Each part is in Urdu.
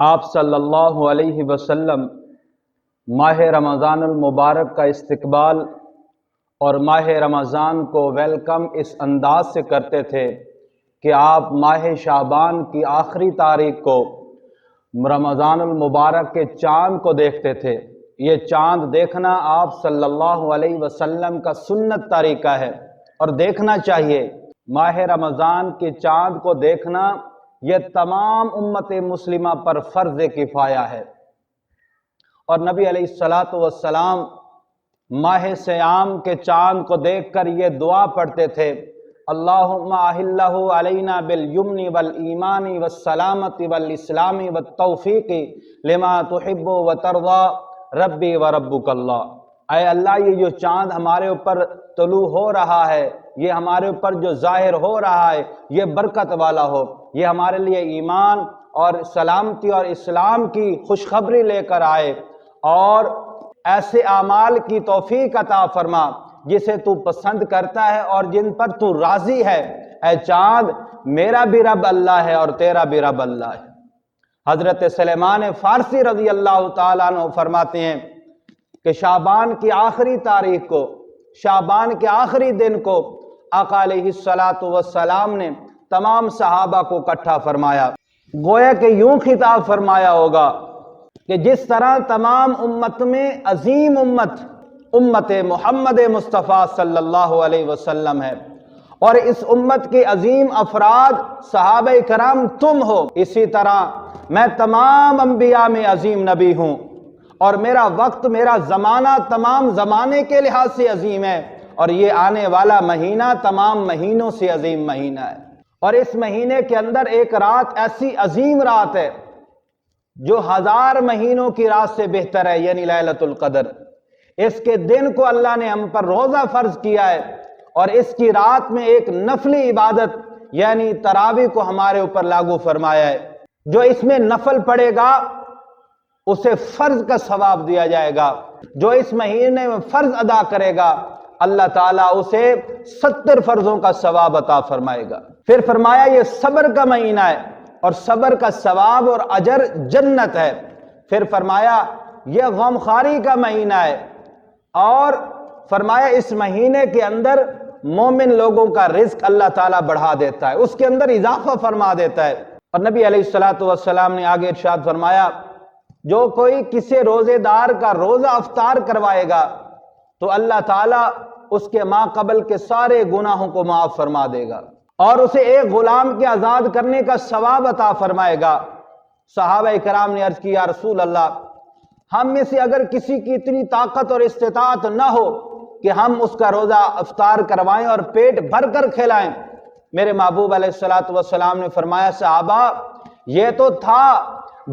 آپ صلی اللہ علیہ وسلم ماہ رمضان المبارک کا استقبال اور ماہ رمضان کو ویلکم اس انداز سے کرتے تھے کہ آپ ماہ شعبان کی آخری تاریخ کو رمضان المبارک کے چاند کو دیکھتے تھے۔ یہ چاند دیکھنا آپ صلی اللہ علیہ وسلم کا سنت طریقہ ہے اور دیکھنا چاہیے۔ ماہ رمضان کے چاند کو دیکھنا یہ تمام امت مسلمہ پر فرض کفایہ ہے، اور نبی علیہ السلام ماہ سیام کے چاند کو دیکھ کر یہ دعا پڑھتے تھے: اللہم احلہ علینا بالیمن والایمان والسلامت والاسلام والتوفیق لما تحب وترضى ربی وربک اللہ۔ اے اللہ، یہ جو چاند ہمارے اوپر طلوع ہو رہا ہے، یہ ہمارے اوپر جو ظاہر ہو رہا ہے، یہ برکت والا ہو، یہ ہمارے لیے ایمان اور سلامتی اور اسلام کی خوشخبری لے کر آئے، اور ایسے اعمال کی توفیق عطا فرما جسے تو پسند کرتا ہے اور جن پر تو راضی ہے۔ اے چاند، میرا بھی رب اللہ ہے اور تیرا بھی رب اللہ ہے۔ حضرت سلیمان فارسی رضی اللہ تعالیٰ عنہ فرماتے ہیں کہ شعبان کی آخری تاریخ کو، شعبان کے آخری دن کو آقا علیہ السلام نے تمام صحابہ کو اکٹھا فرمایا، گویا کہ یوں خطاب فرمایا ہوگا کہ جس طرح تمام امت میں عظیم امت محمد مصطفیٰ صلی اللہ علیہ وسلم ہے، اور اس امت کے عظیم افراد صحابہ کرام تم ہو، اسی طرح میں تمام انبیاء میں عظیم نبی ہوں، اور میرا وقت، میرا زمانہ تمام زمانے کے لحاظ سے عظیم ہے، اور یہ آنے والا مہینہ تمام مہینوں سے عظیم مہینہ ہے۔ اور اس مہینے کے اندر ایک رات ایسی عظیم رات ہے جو 1000 مہینوں کی رات سے بہتر ہے، یعنی لیلۃ القدر۔ اس کے دن کو اللہ نے ہم پر روزہ فرض کیا ہے، اور اس کی رات میں ایک نفلی عبادت یعنی تراویح کو ہمارے اوپر لاگو فرمایا ہے۔ جو اس میں نفل پڑے گا اسے فرض کا ثواب دیا جائے گا، جو اس مہینے میں فرض ادا کرے گا اللہ تعالیٰ اسے 70 فرضوں کا ثواب عطا فرمائے گا۔ پھر فرمایا یہ صبر کا مہینہ ہے، اور صبر کا ثواب اور اجر جنت ہے۔ پھر فرمایا یہ غمخواری کا مہینہ ہے، اور فرمایا اس مہینے کے اندر مومن لوگوں کا رزق اللہ تعالیٰ بڑھا دیتا ہے، اس کے اندر اضافہ فرما دیتا ہے۔ اور نبی علیہ السلام نے آگے ارشاد فرمایا جو کوئی کسی روزے دار کا روزہ افطار کروائے گا تو اللہ تعالیٰ اس کے ما قبل کے سارے گناہوں کو معاف فرما دے گا، اور اسے ایک غلام کے آزاد کرنے کا ثواب عطا فرمائے گا۔ صحابہ کرام نے عرض کی یا رسول اللہ، ہم میں سے اگر کسی کی اتنی طاقت اور استطاعت نہ ہو کہ ہم اس کا روزہ افطار کروائیں اور پیٹ بھر کر کھلائیں، میرے محبوب علیہ السلام نے فرمایا صحابہ، یہ تو تھا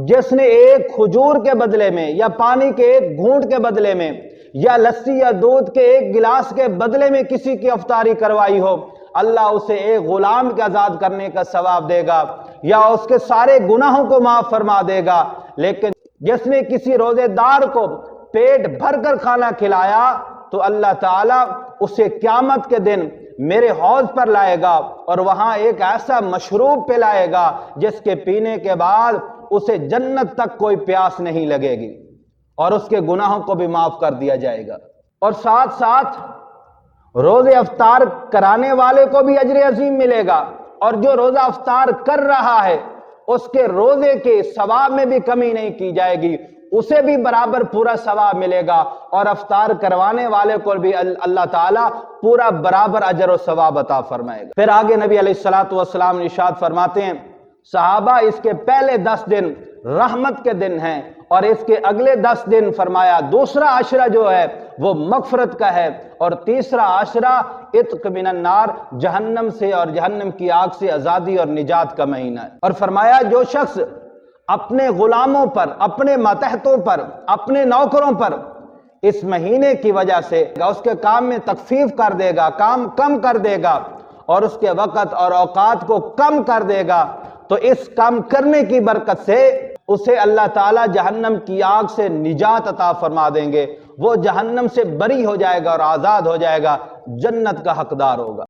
جس نے ایک کھجور کے بدلے میں، یا پانی کے ایک گھونٹ کے بدلے میں، یا لسی یا دودھ کے ایک گلاس کے بدلے میں کسی کی افطاری کروائی ہو، اللہ اسے ایک غلام کے آزاد کرنے کا ثواب دے گا، یا اس کے سارے گناہوں کو معاف فرما دے گا۔ لیکن جس نے کسی روزے دار کو پیٹ بھر کر کھانا کھلایا تو اللہ تعالیٰ اسے قیامت کے دن میرے حوض پر لائے گا، اور وہاں ایک ایسا مشروب پلائے گا جس کے پینے کے بعد اسے جنت تک کوئی پیاس نہیں لگے گی، اور اس کے گناہوں کو بھی معاف کر دیا جائے گا۔ اور ساتھ ساتھ روزے افطار کرانے والے کو بھی اجر عظیم ملے گا، اور جو روزہ افطار کر رہا ہے اس کے روزے کے ثواب میں بھی کمی نہیں کی جائے گی، اسے بھی برابر پورا ثواب ملے گا، اور افطار کروانے والے کو بھی اللہ تعالیٰ پورا برابر اجر و ثواب عطا فرمائے گا۔ پھر آگے نبی علیہ السلام ارشاد فرماتے ہیں صحابہ، اس کے پہلے 10 دن رحمت کے دن ہیں، اور اس کے اگلے 10 دن فرمایا دوسرا عشرہ جو ہے وہ مغفرت کا ہے، اور تیسرا عشرہ عتق من النار، جہنم سے اور جہنم کی آگ سے آزادی اور نجات کا مہینہ ہے۔ اور فرمایا جو شخص اپنے غلاموں پر، اپنے ماتحتوں پر، اپنے نوکروں پر اس مہینے کی وجہ سے اس کے کام میں تخفیف کر دے گا، کام کم کر دے گا، اور اس کے وقت اور اوقات کو کم کر دے گا، تو اس کام کرنے کی برکت سے اسے اللہ تعالیٰ جہنم کی آگ سے نجات عطا فرما دیں گے، وہ جہنم سے بری ہو جائے گا اور آزاد ہو جائے گا، جنت کا حقدار ہوگا۔